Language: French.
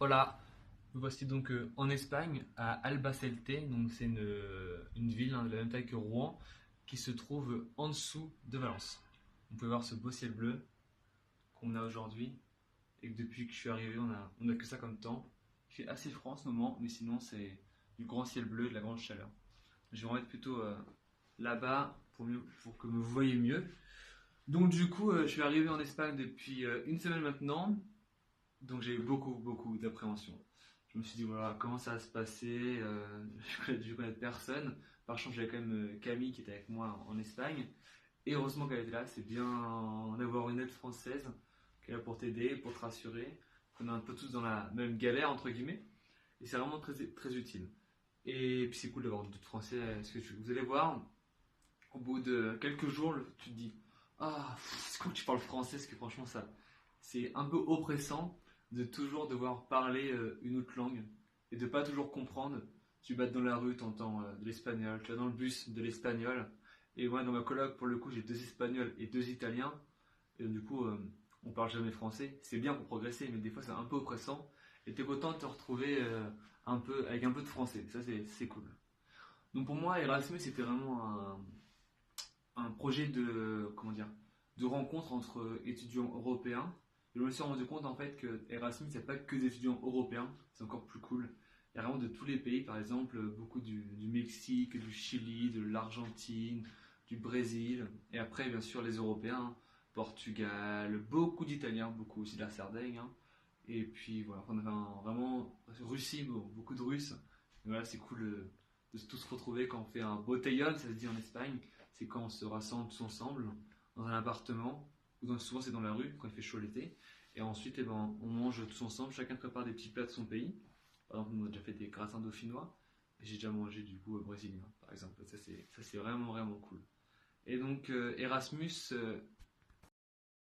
Hola, nous voici donc en Espagne, à Albacete, donc c'est une ville de la même taille que Rouen, qui se trouve en dessous de Valence. Vous pouvez voir ce beau ciel bleu qu'on a aujourd'hui, et que depuis que je suis arrivé, on a que ça comme temps. Il fait assez froid en ce moment, mais sinon c'est du grand ciel bleu, de la grande chaleur. Je vais en mettre plutôt là-bas pour que vous voyez mieux. Donc du coup, je suis arrivé en Espagne depuis une semaine maintenant. Donc j'ai eu beaucoup d'appréhension. Je me suis dit, voilà, comment ça va se passer? Je connais personne. Par chance, j'avais quand même Camille qui était avec moi en Espagne. Et heureusement qu'elle était là. C'est bien d'avoir une aide française qui est là pour t'aider, pour te rassurer. On est un peu tous dans la même galère, entre guillemets. Et c'est vraiment très utile. Et puis c'est cool d'avoir d'autres Français. Vous allez voir, au bout de quelques jours, tu te dis, ah, c'est cool que tu parles français, parce que franchement, c'est un peu oppressant de toujours devoir parler une autre langue et de pas toujours comprendre. Tu vas dans la rue, tu entends de l'espagnol, tu vas dans le bus de l'espagnol. Et moi, dans ma coloc, pour le coup, j'ai deux espagnols et deux italiens. Et du coup, on parle jamais français. C'est bien pour progresser, mais des fois, c'est un peu oppressant. Et t'es content de te retrouver avec un peu de français. Ça, c'est cool. Donc pour moi, Erasmus, c'était vraiment un projet comment dire, de rencontre entre étudiants européens. Et je me suis rendu compte en fait que Erasmus, il n'y a pas que des étudiants européens, c'est encore plus cool. Il y a vraiment de tous les pays, par exemple, beaucoup du Mexique, du Chili, de l'Argentine, du Brésil, et après, bien sûr, les Européens, Portugal, beaucoup d'Italiens, beaucoup aussi de la Sardaigne, hein. Et puis voilà, on avait vraiment Russie, beaucoup de Russes. Et voilà, c'est cool de tous se retrouver quand on fait un botellón, ça se dit en Espagne. C'est quand on se rassemble tous ensemble dans un appartement, souvent c'est dans la rue quand il fait chaud l'été. Et ensuite, eh ben, on mange tous ensemble, chacun prépare des petits plats de son pays. Par exemple, on a déjà fait des gratins dauphinois. Et j'ai déjà mangé du coup brésilien, par exemple. Ça c'est vraiment cool. Et donc Erasmus,